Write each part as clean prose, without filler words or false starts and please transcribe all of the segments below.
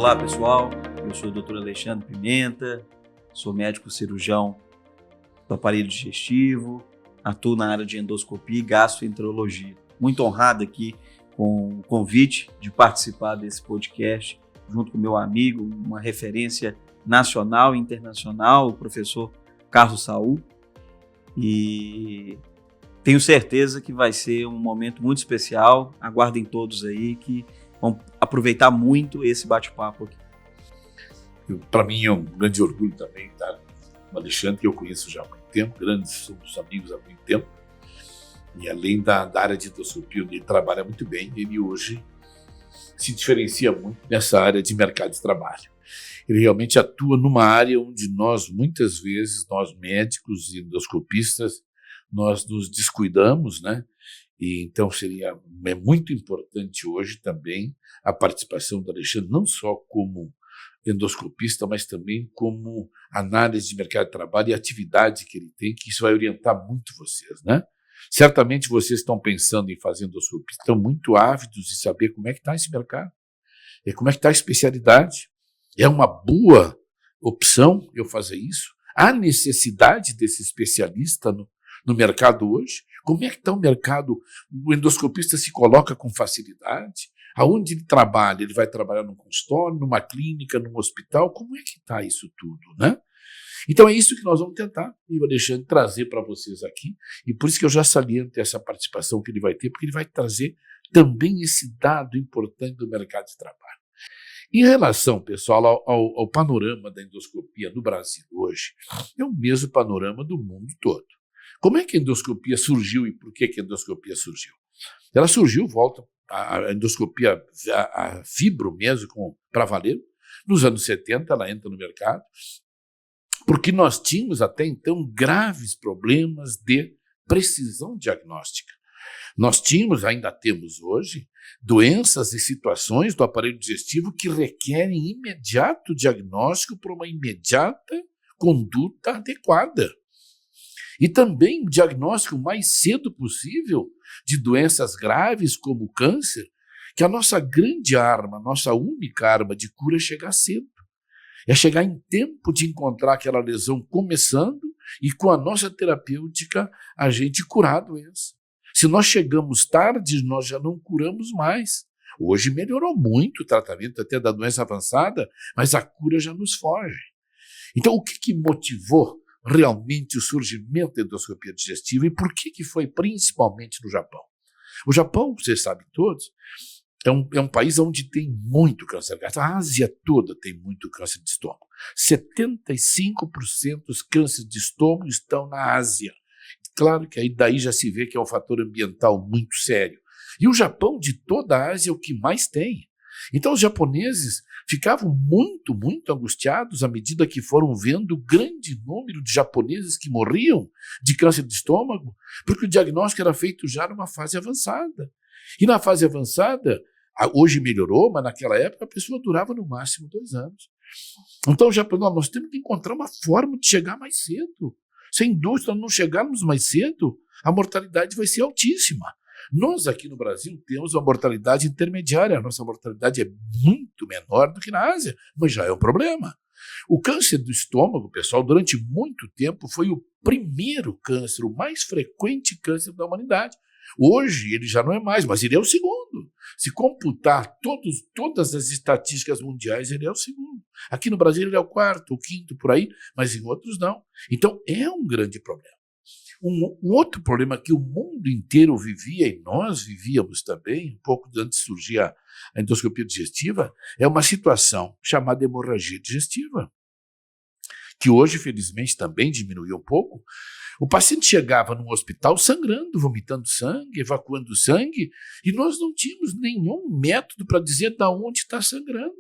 Olá pessoal, eu sou o Dr. Alexandre Pimenta, sou médico cirurgião do aparelho digestivo, atuo na área de endoscopia e gastroenterologia. Muito honrado aqui com o convite de participar desse podcast junto com meu amigo, uma referência nacional e internacional, o professor Carlos Saul, e tenho certeza que vai ser um momento muito especial. Aguardem todos aí que vão aproveitar muito esse bate-papo aqui. Para mim é um grande orgulho também estar com o Alexandre, que eu conheço já há muito tempo, somos amigos há muito tempo, e além da área de endoscopia, onde ele trabalha muito bem, ele hoje se diferencia muito nessa área de mercado de trabalho. Ele realmente atua numa área onde muitas vezes, nós médicos e endoscopistas, nós nos descuidamos, né? E então é muito importante hoje também a participação do Alexandre, não só como endoscopista, mas também como análise de mercado de trabalho e atividade que ele tem, que isso vai orientar muito vocês, né? Certamente vocês estão pensando em fazer endoscopia, estão muito ávidos de saber como é que está esse mercado, como é que está a especialidade. É uma boa opção eu fazer isso? Há necessidade desse especialista no mercado hoje? Como é que está o mercado? O endoscopista se coloca com facilidade? Aonde ele trabalha? Ele vai trabalhar num consultório, numa clínica, num hospital? Como é que está isso tudo, né? Então é isso que nós vamos tentar, e o Alexandre trazer para vocês aqui, e por isso que eu já saliento essa participação que ele vai ter, porque ele vai trazer também esse dado importante do mercado de trabalho. Em relação, pessoal, ao panorama da endoscopia no Brasil hoje, é o mesmo panorama do mundo todo. Como é que a endoscopia surgiu e por que a endoscopia surgiu? Ela surgiu, a endoscopia, a fibro mesmo, para valer, nos anos 70 ela entra no mercado, porque nós tínhamos até então graves problemas de precisão diagnóstica. Nós tínhamos, ainda temos hoje, doenças e situações do aparelho digestivo que requerem imediato diagnóstico para uma imediata conduta adequada. E também o diagnóstico o mais cedo possível de doenças graves como o câncer, que a nossa grande arma, nossa única arma de cura é chegar cedo. É chegar em tempo de encontrar aquela lesão começando e com a nossa terapêutica a gente curar a doença. Se nós chegamos tarde, nós já não curamos mais. Hoje melhorou muito o tratamento até da doença avançada, mas a cura já nos foge. Então o que motivou realmente o surgimento da endoscopia digestiva e por que foi principalmente no Japão? O Japão, vocês sabem todos, é um país onde tem muito câncer gástrico. A Ásia toda tem muito câncer de estômago. 75% dos cânceres de estômago estão na Ásia. Claro que daí já se vê que é um fator ambiental muito sério. E o Japão, de toda a Ásia, é o que mais tem. Então os japoneses ficavam muito, muito angustiados à medida que foram vendo o grande número de japoneses que morriam de câncer de estômago, porque o diagnóstico era feito já numa fase avançada. E na fase avançada, hoje melhorou, mas naquela época a pessoa durava no máximo 2 anos. Então nós temos que encontrar uma forma de chegar mais cedo. Sem dúvida, se nós não chegarmos mais cedo, a mortalidade vai ser altíssima. Nós aqui no Brasil temos uma mortalidade intermediária, a nossa mortalidade é muito menor do que na Ásia, mas já é um problema. O câncer do estômago, pessoal, durante muito tempo foi o primeiro câncer, o mais frequente câncer da humanidade. Hoje ele já não é mais, mas ele é o segundo. Se computar todas as estatísticas mundiais, ele é o segundo. Aqui no Brasil ele é o quarto, o quinto, por aí, mas em outros não. Então é um grande problema. Um outro problema que o mundo inteiro vivia, e nós vivíamos também, um pouco antes de surgir a endoscopia digestiva, é uma situação chamada hemorragia digestiva, que hoje, felizmente, também diminuiu um pouco. O paciente chegava num hospital sangrando, vomitando sangue, evacuando sangue, e nós não tínhamos nenhum método para dizer de onde está sangrando.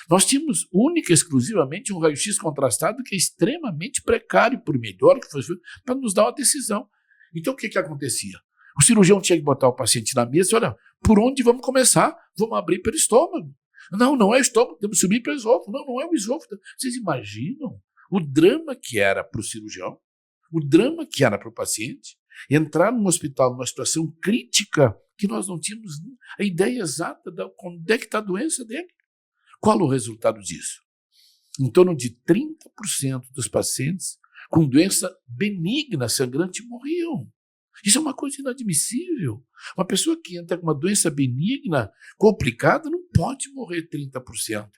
Nós tínhamos única e exclusivamente um raio-x contrastado que é extremamente precário, por melhor que fosse, para nos dar uma decisão. Então o que acontecia? O cirurgião tinha que botar o paciente na mesa e olha, por onde vamos começar? Vamos abrir pelo estômago. Não é o estômago, temos que subir pelo esôfago. Não é o esôfago. Vocês imaginam o drama que era para o cirurgião, o drama que era para o paciente, entrar num hospital numa situação crítica que nós não tínhamos a ideia exata de onde é que está a doença dele. Qual o resultado disso? Em torno de 30% dos pacientes com doença benigna sangrante morriam. Isso é uma coisa inadmissível. Uma pessoa que entra com uma doença benigna complicada não pode morrer 30%.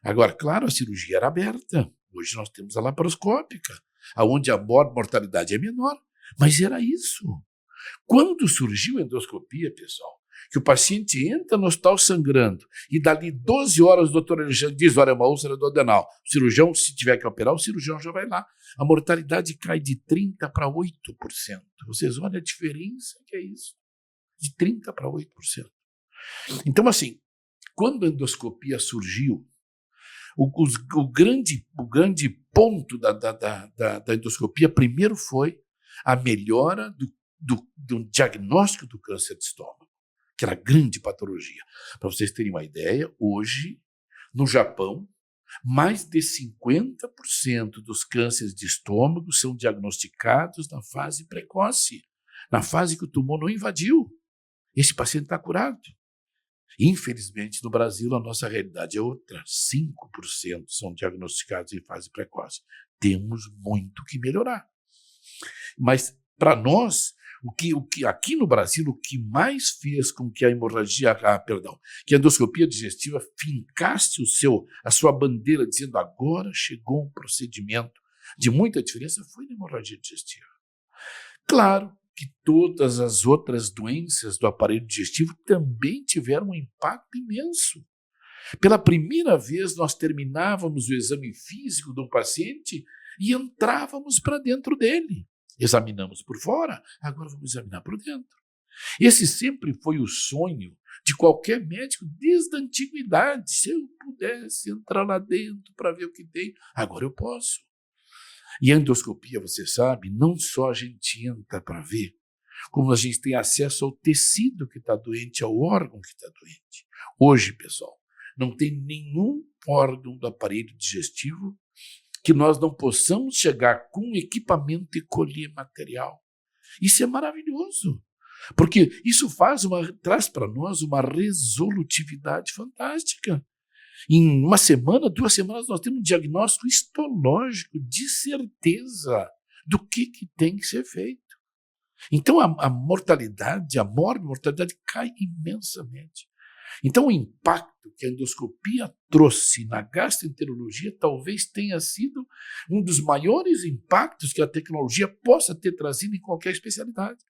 Agora, claro, a cirurgia era aberta. Hoje nós temos a laparoscópica, onde a mortalidade é menor. Mas era isso. Quando surgiu a endoscopia, pessoal, que o paciente entra no hospital sangrando e dali 12 horas o doutor Alexandre diz, olha, é uma úlcera do adenal. O cirurgião, se tiver que operar, o cirurgião já vai lá. A mortalidade cai de 30% para 8%. Vocês olham a diferença que é isso. De 30% para 8%. Então, assim, quando a endoscopia surgiu, o grande ponto da endoscopia primeiro foi a melhora do diagnóstico do câncer de estômago, que era grande patologia. Para vocês terem uma ideia, hoje, no Japão, mais de 50% dos cânceres de estômago são diagnosticados na fase precoce, na fase que o tumor não invadiu. Esse paciente está curado. Infelizmente, no Brasil, a nossa realidade é outra. 5% são diagnosticados em fase precoce. Temos muito que melhorar. Mas, para nós, o que aqui no Brasil, o que mais fez com que que a endoscopia digestiva fincasse a sua bandeira, dizendo agora chegou um procedimento de muita diferença, foi a hemorragia digestiva. Claro que todas as outras doenças do aparelho digestivo também tiveram um impacto imenso. Pela primeira vez, nós terminávamos o exame físico do paciente e entrávamos para dentro dele. Examinamos por fora, agora vamos examinar por dentro. Esse sempre foi o sonho de qualquer médico desde a antiguidade. Se eu pudesse entrar lá dentro para ver o que tem, agora eu posso. E a endoscopia, você sabe, não só a gente entra para ver, como a gente tem acesso ao tecido que está doente, ao órgão que está doente. Hoje, pessoal, não tem nenhum órgão do aparelho digestivo que nós não possamos chegar com equipamento e colher material. Isso é maravilhoso, porque isso traz para nós uma resolutividade fantástica. Em uma semana, 2 semanas, nós temos um diagnóstico histológico de certeza do que tem que ser feito. Então, a mortalidade, a mortalidade cai imensamente. Então, o impacto que a endoscopia trouxe na gastroenterologia talvez tenha sido um dos maiores impactos que a tecnologia possa ter trazido em qualquer especialidade.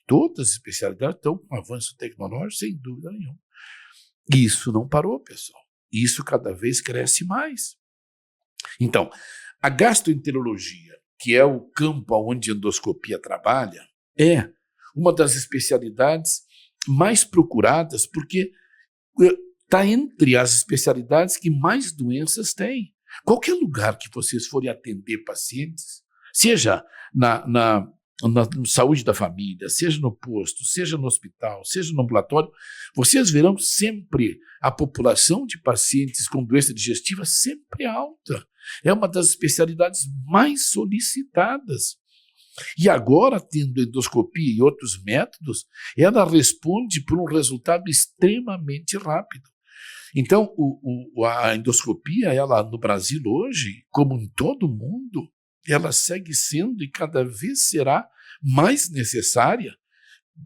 Todas as especialidades estão com avanço tecnológico, sem dúvida nenhuma. E isso não parou, pessoal. Isso cada vez cresce mais. Então, a gastroenterologia, que é o campo onde a endoscopia trabalha, é uma das especialidades mais procuradas, porque está entre as especialidades que mais doenças têm. Qualquer lugar que vocês forem atender pacientes, seja na saúde da família, seja no posto, seja no hospital, seja no ambulatório, vocês verão sempre a população de pacientes com doença digestiva sempre alta. É uma das especialidades mais solicitadas. E agora, tendo endoscopia e outros métodos, ela responde por um resultado extremamente rápido. Então, a endoscopia, ela no Brasil hoje, como em todo o mundo, ela segue sendo e cada vez será mais necessária,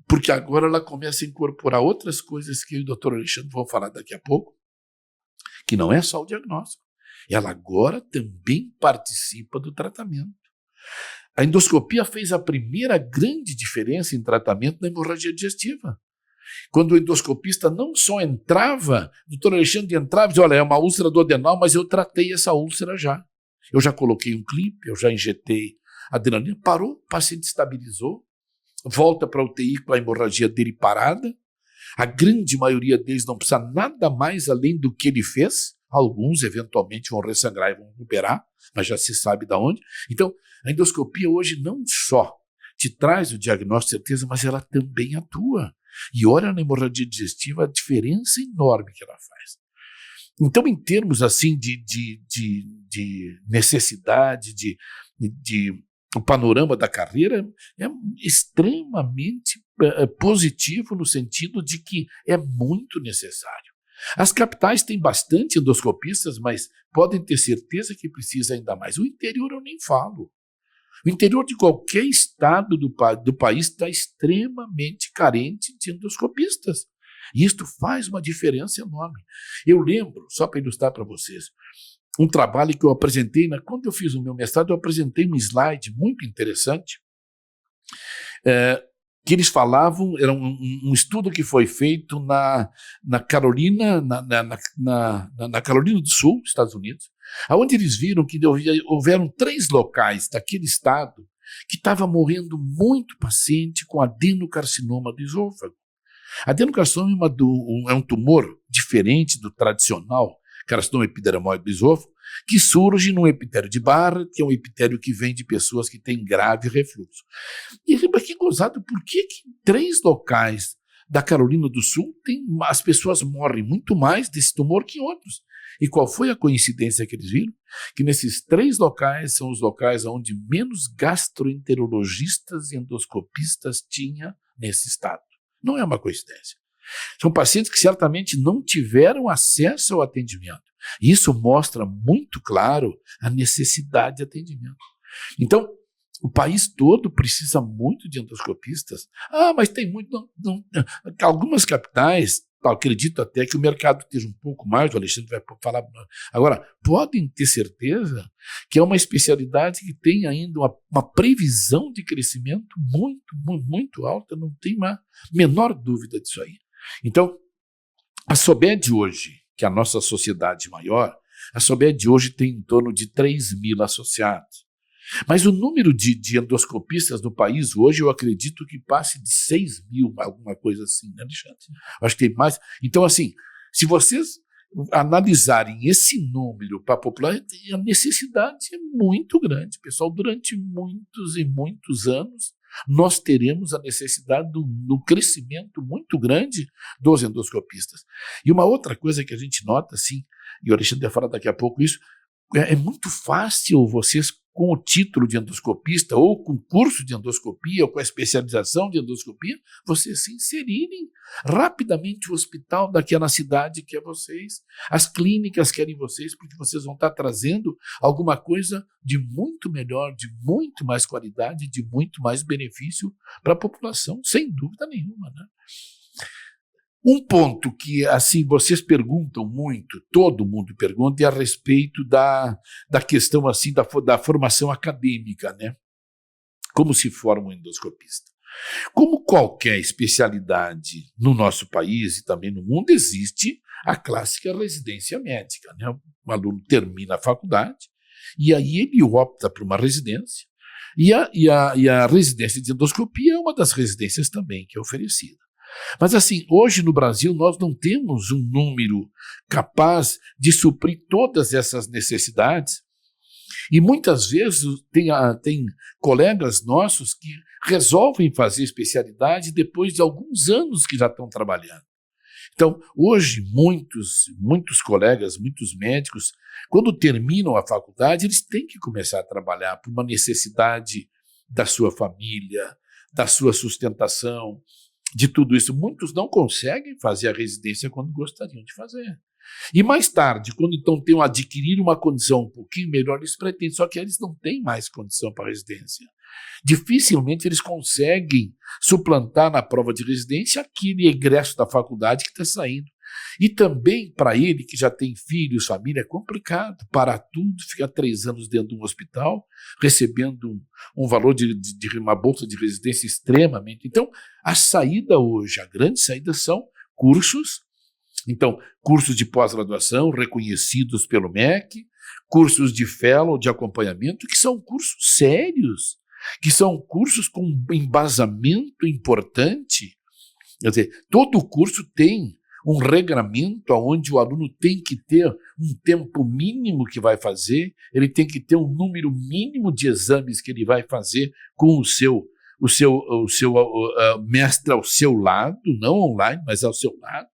porque agora ela começa a incorporar outras coisas que o doutor Alexandre vai falar daqui a pouco, que não é só o diagnóstico. Ela agora também participa do tratamento. A endoscopia fez a primeira grande diferença em tratamento da hemorragia digestiva. Quando o endoscopista não só entrava, o doutor Alexandre entrava e dizia, olha, é uma úlcera do adenal, mas eu tratei essa úlcera já. Eu já coloquei um clipe, eu já injetei adrenalina, parou, o paciente estabilizou, volta para a UTI com a hemorragia dele parada. A grande maioria deles não precisa nada mais além do que ele fez. Alguns, eventualmente, vão ressangrar e vão operar, mas já se sabe de onde. Então, a endoscopia hoje não só te traz o diagnóstico de certeza, mas ela também atua. E olha na hemorragia digestiva a diferença enorme que ela faz. Então, em termos assim de necessidade, o panorama da carreira é extremamente positivo no sentido de que é muito necessário. As capitais têm bastante endoscopistas, mas podem ter certeza que precisa ainda mais. O interior eu nem falo. O interior de qualquer estado do país está extremamente carente de endoscopistas. E isto faz uma diferença enorme. Eu lembro, só para ilustrar para vocês, um trabalho que eu apresentei, quando eu fiz o meu mestrado, eu apresentei um slide muito interessante, que eles falavam, era um estudo que foi feito na Carolina, na Carolina do Sul, Estados Unidos, onde eles viram que houveram 3 locais daquele estado que estava morrendo muito paciente com adenocarcinoma do esôfago. Adenocarcinoma é um tumor diferente do tradicional carcinoma epidermoide do esôfago, que surge num epitélio de Barrett, que é um epitélio que vem de pessoas que têm grave refluxo. E que gozado, por que 3 locais da Carolina do Sul as pessoas morrem muito mais desse tumor que em outros? E qual foi a coincidência que eles viram? Que nesses 3 locais são os locais onde menos gastroenterologistas e endoscopistas tinha nesse estado. Não é uma coincidência. São pacientes que certamente não tiveram acesso ao atendimento. Isso mostra muito claro a necessidade de atendimento. Então, o país todo precisa muito de endoscopistas. Mas tem muito. Algumas capitais, acredito até que o mercado esteja um pouco mais, o Alexandre vai falar. Agora, podem ter certeza que é uma especialidade que tem ainda uma previsão de crescimento muito, muito, muito alta, não tem uma menor dúvida disso aí. Então, a SOBED hoje, que é a nossa sociedade maior, a SOBED hoje tem em torno de 3.000 associados. Mas o número de endoscopistas no país hoje, eu acredito que passe de 6.000, alguma coisa assim, né, Alexandre? Acho que tem mais. Então, assim, se vocês analisarem esse número para a população, a necessidade é muito grande. Pessoal, durante muitos e muitos anos, nós teremos a necessidade do crescimento muito grande dos endoscopistas. E uma outra coisa que a gente nota, assim, e o Alexandre vai falar daqui a pouco isso, é muito fácil vocês, com o título de endoscopista, ou com curso de endoscopia, ou com a especialização de endoscopia, vocês se inserirem rapidamente no hospital daquela cidade que é vocês. As clínicas querem vocês, porque vocês vão estar trazendo alguma coisa de muito melhor, de muito mais qualidade, de muito mais benefício para a população, sem dúvida nenhuma, né? Um ponto que, assim, vocês perguntam muito, todo mundo pergunta, é a respeito da questão, assim, da formação acadêmica, né? Como se forma um endoscopista? Como qualquer especialidade no nosso país e também no mundo, existe a clássica residência médica, né? O aluno termina a faculdade e aí ele opta por uma residência e a residência de endoscopia é uma das residências também que é oferecida. Mas assim, hoje no Brasil nós não temos um número capaz de suprir todas essas necessidades e muitas vezes tem colegas nossos que resolvem fazer especialidade depois de alguns anos que já estão trabalhando. Então, hoje, muitos colegas, muitos médicos, quando terminam a faculdade, eles têm que começar a trabalhar por uma necessidade da sua família, da sua sustentação, de tudo isso. Muitos não conseguem fazer a residência quando gostariam de fazer. E mais tarde, quando então tenham adquirido uma condição um pouquinho melhor, eles pretendem, só que eles não têm mais condição para a residência. Dificilmente eles conseguem suplantar na prova de residência aquele egresso da faculdade que está saindo. E também, para ele, que já tem filhos, família, é complicado. Parar tudo, ficar 3 anos dentro de um hospital, recebendo um valor de uma bolsa de residência extremamente. Então, a saída hoje, a grande saída são cursos. Então, cursos de pós-graduação reconhecidos pelo MEC, cursos de fellow, de acompanhamento, que são cursos sérios, que são cursos com embasamento importante. Quer dizer, todo curso tem um regramento onde o aluno tem que ter um tempo mínimo que vai fazer, ele tem que ter um número mínimo de exames que ele vai fazer com o seu mestre ao seu lado, não online, mas ao seu lado.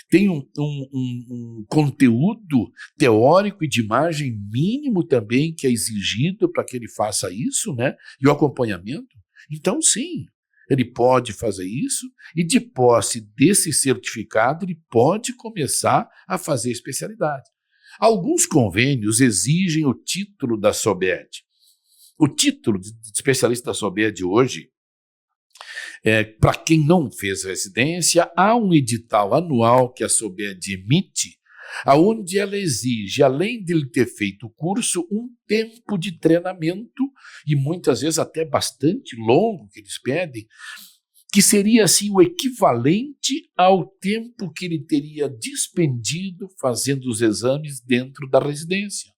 Tem um conteúdo teórico e de imagem mínimo também que é exigido para que ele faça isso, né? E o acompanhamento. Então, sim, ele pode fazer isso e, de posse desse certificado, ele pode começar a fazer especialidade. Alguns convênios exigem o título da SOBED. O título de especialista da SOBED hoje, para quem não fez residência, há um edital anual que a SOBED emite, onde ela exige, além de ele ter feito o curso, um tempo de treinamento, e muitas vezes até bastante longo que eles pedem, que seria assim o equivalente ao tempo que ele teria dispendido fazendo os exames dentro da residência.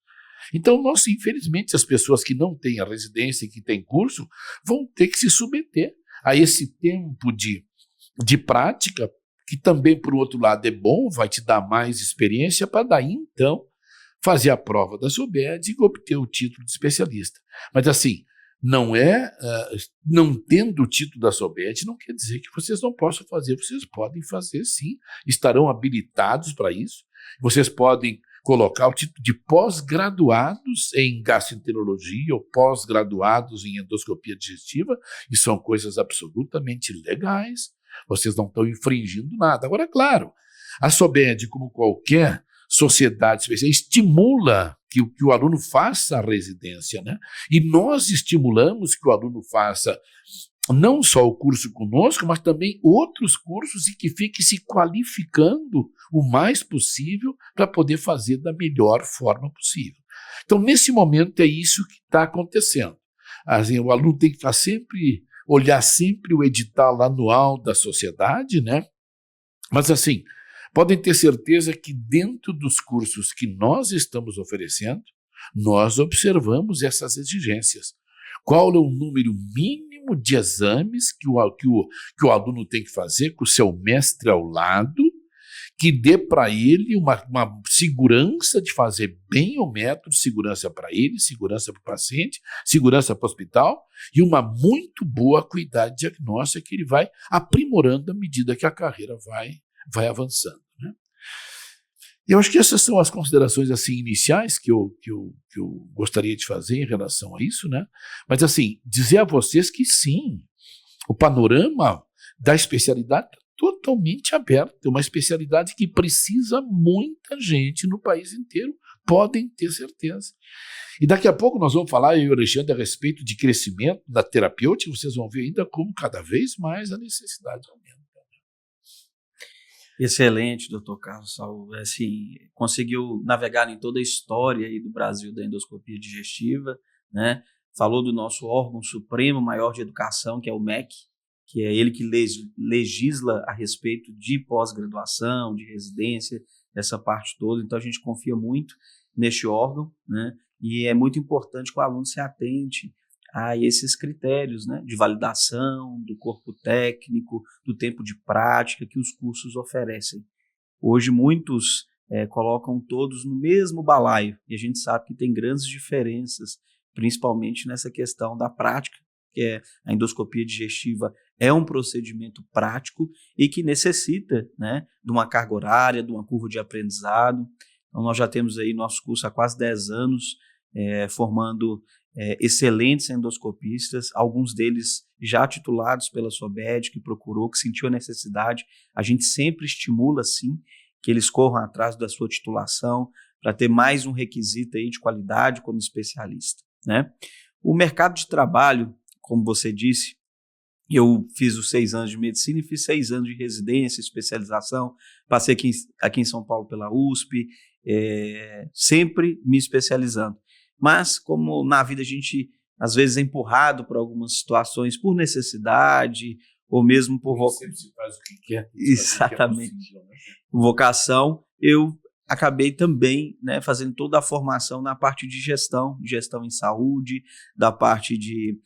Então, infelizmente, as pessoas que não têm a residência e que têm curso vão ter que se submeter a esse tempo de prática, que também, por outro lado, é bom, vai te dar mais experiência para daí, então, fazer a prova da SOBED e obter o título de especialista. Mas, assim, não tendo o título da SOBED, não quer dizer que vocês não possam fazer. Vocês podem fazer, sim, estarão habilitados para isso. Vocês podem colocar o título de pós-graduados em gastroenterologia ou pós-graduados em endoscopia digestiva, e são coisas absolutamente legais. Vocês não estão infringindo nada. Agora, claro, a SOBED, como qualquer sociedade especial, estimula que o aluno faça a residência, né? E nós estimulamos que o aluno faça não só o curso conosco, mas também outros cursos, e que fique se qualificando o mais possível para poder fazer da melhor forma possível. Então, nesse momento, é isso que está acontecendo. Assim, o aluno tem que olhar sempre o edital anual da sociedade, né? Mas, assim, podem ter certeza que dentro dos cursos que nós estamos oferecendo, nós observamos essas exigências. Qual é o número mínimo de exames que o aluno tem que fazer com o seu mestre ao lado, que dê para ele uma segurança de fazer bem o método, segurança para ele, segurança para o paciente, segurança para o hospital, e uma muito boa acuidade diagnóstica que ele vai aprimorando à medida que a carreira vai avançando, né? Eu acho que essas são as considerações assim iniciais que eu gostaria de fazer em relação a isso, né? Mas, assim, dizer a vocês que sim, o panorama da especialidade está totalmente aberto. É uma especialidade que precisa muita gente no país inteiro, podem ter certeza. E daqui a pouco nós vamos falar, eu e o Alexandre, a respeito de crescimento da terapêutica. Vocês vão ver ainda como cada vez mais a necessidade aumenta. Excelente, doutor Carlos Saul. Assim, conseguiu navegar em toda a história aí do Brasil da endoscopia digestiva, né? Falou do nosso órgão supremo maior de educação, que é o MEC, que é ele que legisla a respeito de pós-graduação, de residência, essa parte toda. Então, a gente confia muito neste órgão, né? E é muito importante que o aluno se atente a esses critérios, né, de validação do corpo técnico, do tempo de prática que os cursos oferecem. Hoje muitos colocam todos no mesmo balaio, e a gente sabe que tem grandes diferenças, principalmente nessa questão da prática, que é a endoscopia digestiva é um procedimento prático e que necessita, né, de uma carga horária, de uma curva de aprendizado. Então nós já temos aí nosso curso há quase 10 anos, formando excelentes endoscopistas, alguns deles já titulados pela SOBED, que procurou, que sentiu a necessidade. A gente sempre estimula, sim, que eles corram atrás da sua titulação para ter mais um requisito aí de qualidade como especialista, né? O mercado de trabalho, como você disse, eu fiz os 6 anos de medicina e fiz 6 anos de residência, especialização, passei aqui em São Paulo pela USP, sempre me especializando. Mas, como na vida a gente, às vezes, é empurrado por algumas situações, por necessidade, ou mesmo por sempre se faz o que quer. Exatamente. Vocação, eu acabei também, né, fazendo toda a formação na parte de gestão em saúde, da parte de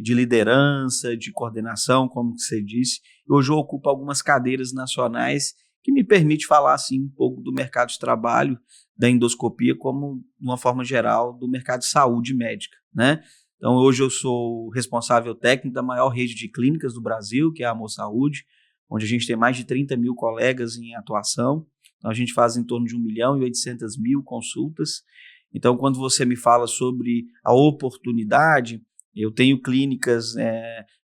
liderança, de coordenação, como você disse. Hoje eu ocupo algumas cadeiras nacionais que me permite falar, assim, um pouco do mercado de trabalho, da endoscopia, como, de uma forma geral, do mercado de saúde médica, né? Então, hoje eu sou responsável técnico da maior rede de clínicas do Brasil, que é a Amor Saúde, onde a gente tem mais de 30 mil colegas em atuação. Então, a gente faz em torno de 1.800.000 consultas. Então, quando você me fala sobre a oportunidade, Eu tenho clínicas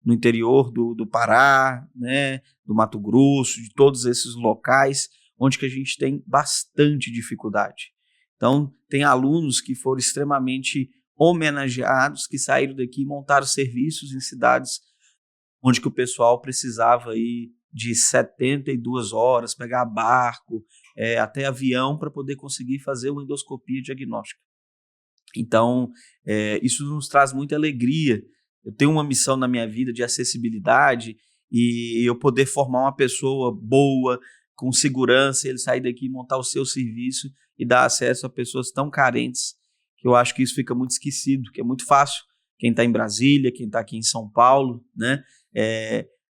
no interior do Pará, né, do Mato Grosso, de todos esses locais, onde que a gente tem bastante dificuldade. Então, tem alunos que foram extremamente homenageados, que saíram daqui e montaram serviços em cidades onde que o pessoal precisava aí de 72 horas, pegar barco, até avião para poder conseguir fazer uma endoscopia diagnóstica. Então, isso nos traz muita alegria. Eu tenho uma missão na minha vida de acessibilidade e eu poder formar uma pessoa boa, com segurança, ele sair daqui e montar o seu serviço e dar acesso a pessoas tão carentes, que eu acho que isso fica muito esquecido, que é muito fácil. Quem está em Brasília, quem está aqui em São Paulo, né,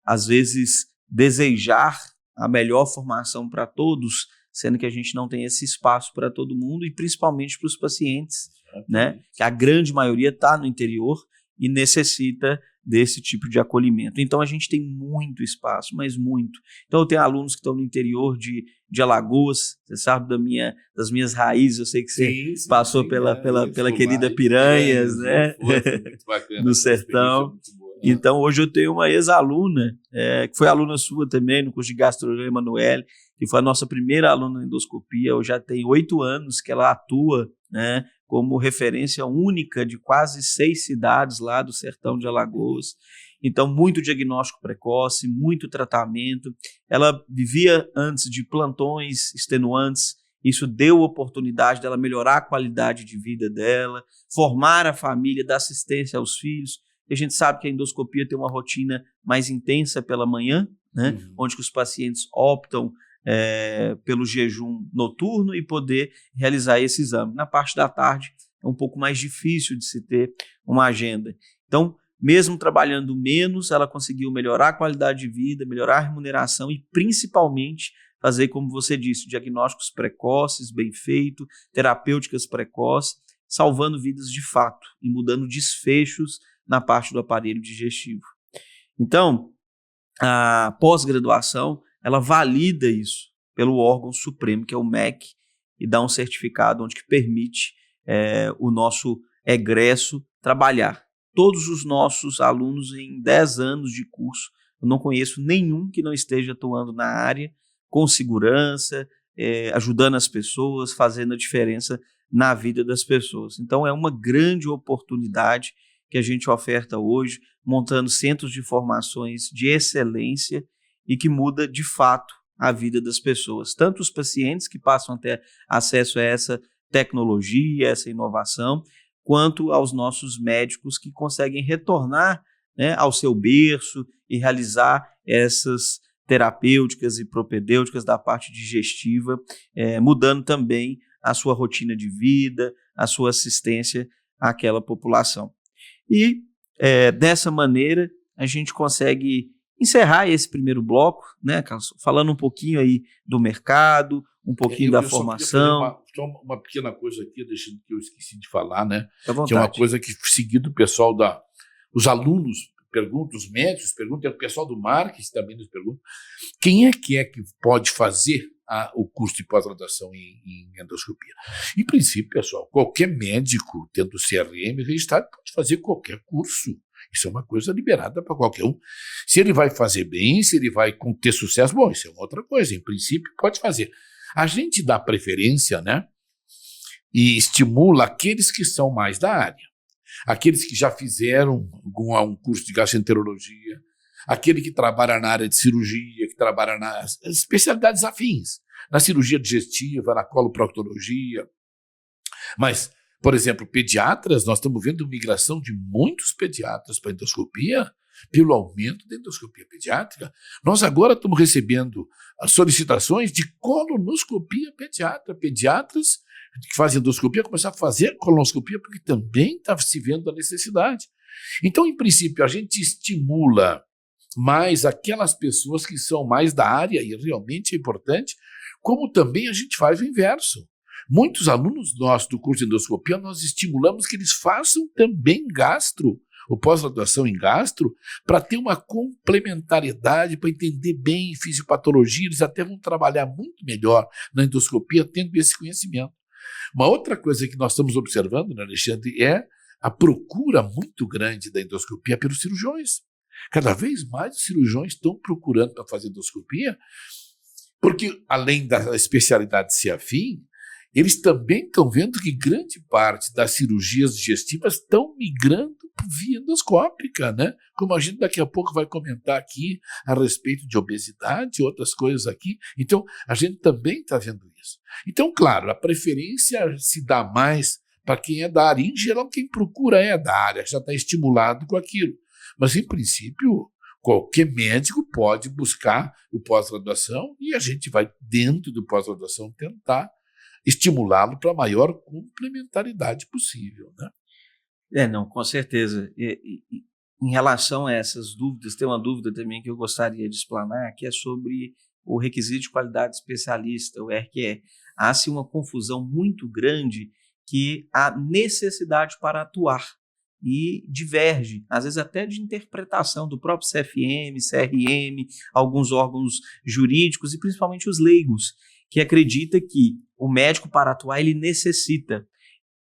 às vezes desejar a melhor formação para todos, sendo que a gente não tem esse espaço para todo mundo e principalmente para os pacientes, né, que a grande maioria está no interior e necessita desse tipo de acolhimento. Então a gente tem muito espaço, mas muito. Então eu tenho alunos que estão no interior de Alagoas, você sabe das minhas raízes, eu sei que você passou pela querida Piranhas, né? Muito bacana, no sertão. Então hoje eu tenho uma ex-aluna, que foi aluna sua também no curso de gastronomia, Emanuele, que foi a nossa primeira aluna na endoscopia. Eu já tenho 8 anos que ela atua, né, como referência única de quase 6 cidades lá do sertão de Alagoas. Então, muito diagnóstico precoce, muito tratamento. Ela vivia antes de plantões extenuantes, isso deu oportunidade dela melhorar a qualidade de vida dela, formar a família, dar assistência aos filhos. E a gente sabe que a endoscopia tem uma rotina mais intensa pela manhã, né, onde que os pacientes optam pelo jejum noturno e poder realizar esse exame. Na parte da tarde é um pouco mais difícil de se ter uma agenda. Então, mesmo trabalhando menos, ela conseguiu melhorar a qualidade de vida, melhorar a remuneração e principalmente fazer, como você disse, diagnósticos precoces, bem feito, terapêuticas precoces, salvando vidas de fato e mudando desfechos na parte do aparelho digestivo. Então, a pós-graduação ela valida isso pelo órgão supremo, que é o MEC, e dá um certificado onde que permite o nosso egresso trabalhar. Todos os nossos alunos em 10 anos de curso, eu não conheço nenhum que não esteja atuando na área, com segurança, ajudando as pessoas, fazendo a diferença na vida das pessoas. Então é uma grande oportunidade que a gente oferta hoje, montando centros de formações de excelência e que muda de fato a vida das pessoas, tanto os pacientes que passam a ter acesso a essa tecnologia, essa inovação, quanto aos nossos médicos que conseguem retornar, né, ao seu berço e realizar essas terapêuticas e propedêuticas da parte digestiva, mudando também a sua rotina de vida, a sua assistência àquela população. E dessa maneira a gente consegue encerrar esse primeiro bloco, né, Carlos, falando um pouquinho aí do mercado, um pouquinho da formação. Só uma pequena coisa aqui, deixando que eu esqueci de falar, né? Que é uma coisa que, seguido o pessoal os alunos perguntam, os médicos perguntam, o pessoal do marketing também nos pergunta, quem é que pode fazer o curso de pós-graduação em endoscopia? Em princípio, pessoal, qualquer médico, tendo CRM registrado, pode fazer qualquer curso. Isso é uma coisa liberada para qualquer um. Se ele vai fazer bem, se ele vai ter sucesso, bom, isso é uma outra coisa. Em princípio, pode fazer. A gente dá preferência, né, e estimula aqueles que são mais da área. Aqueles que já fizeram um curso de gastroenterologia, aquele que trabalha na área de cirurgia, que trabalha nas especialidades afins, na cirurgia digestiva, na coloproctologia. Mas, por exemplo, pediatras, nós estamos vendo migração de muitos pediatras para a endoscopia pelo aumento da endoscopia pediátrica. Nós agora estamos recebendo solicitações de colonoscopia pediátrica. Pediatras que fazem endoscopia começar a fazer colonoscopia porque também está se vendo a necessidade. Então, em princípio, a gente estimula mais aquelas pessoas que são mais da área, e realmente é importante, como também a gente faz o inverso. Muitos alunos nossos do curso de endoscopia, nós estimulamos que eles façam também gastro, ou pós-graduação em gastro, para ter uma complementariedade, para entender bem fisiopatologia, eles até vão trabalhar muito melhor na endoscopia tendo esse conhecimento. Uma outra coisa que nós estamos observando, né, Alexandre, é a procura muito grande da endoscopia pelos cirurgiões. Cada vez mais os cirurgiões estão procurando para fazer endoscopia, porque além da especialidade ser afim, eles também estão vendo que grande parte das cirurgias digestivas estão migrando por via endoscópica, né? Como a gente daqui a pouco vai comentar aqui a respeito de obesidade e outras coisas aqui. Então, a gente também está vendo isso. Então, claro, a preferência se dá mais para quem é da área. Em geral, quem procura é da área, já está estimulado com aquilo. Mas, em princípio, qualquer médico pode buscar o pós-graduação e a gente vai, dentro do pós-graduação, tentar estimulá-lo para a maior complementaridade possível, né? Não, com certeza. Em relação a essas dúvidas, tem uma dúvida também que eu gostaria de explanar, que é sobre o requisito de qualidade especialista, o RQE. Há-se uma confusão muito grande que há necessidade para atuar e diverge, às vezes até de interpretação do próprio CFM, CRM, alguns órgãos jurídicos e principalmente os leigos, que acredita que o médico para atuar ele necessita.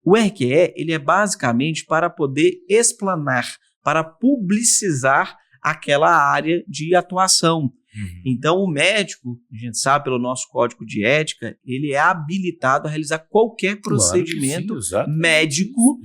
O RQE ele é basicamente para poder explanar, para publicizar aquela área de atuação. Então o médico, a gente sabe pelo nosso código de ética, ele é habilitado a realizar qualquer procedimento médico,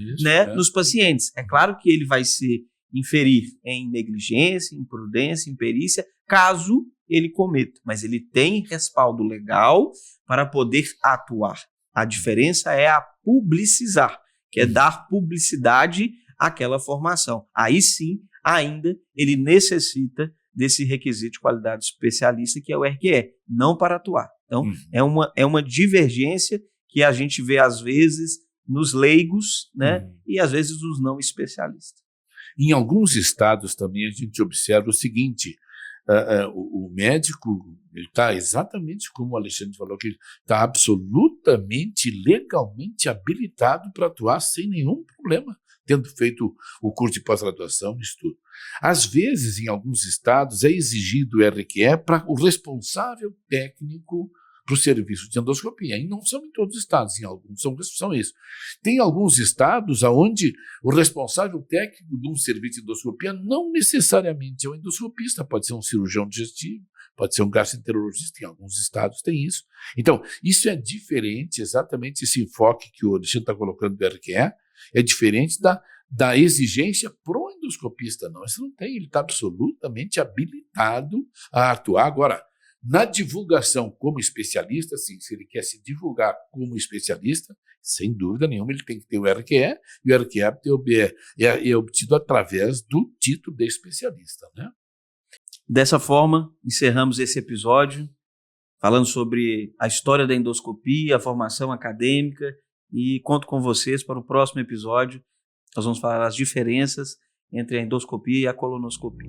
nos pacientes. É claro que ele vai se inferir em negligência, imprudência, imperícia, caso ele cometa, mas ele tem respaldo legal para poder atuar. A diferença é a publicizar, que é dar publicidade àquela formação. Aí sim, ainda ele necessita desse requisito de qualidade especialista, que é o RQE, não para atuar. Então, é uma divergência que a gente vê, às vezes, nos leigos, né, e às vezes nos não especialistas. Em alguns estados também a gente observa o seguinte: o médico está exatamente como o Alexandre falou, que está absolutamente legalmente habilitado para atuar sem nenhum problema, tendo feito o curso de pós-graduação e estudo. Às vezes, em alguns estados, é exigido o RQE para o responsável técnico para o serviço de endoscopia. E não são em todos os estados, em alguns são isso. Tem alguns estados onde o responsável técnico de um serviço de endoscopia não necessariamente é um endoscopista, pode ser um cirurgião digestivo, pode ser um gastroenterologista, em alguns estados tem isso. Então, isso é diferente, exatamente esse enfoque que o Alexandre está colocando do RQE, é diferente da exigência pro endoscopista. Não, isso não tem, ele está absolutamente habilitado a atuar. Agora, na divulgação como especialista, sim, se ele quer se divulgar como especialista, sem dúvida nenhuma ele tem que ter o RQE, e o RQE é obtido através do título de especialista, né? Dessa forma, encerramos esse episódio falando sobre a história da endoscopia, a formação acadêmica, e conto com vocês para o próximo episódio. Nós vamos falar as diferenças entre a endoscopia e a colonoscopia.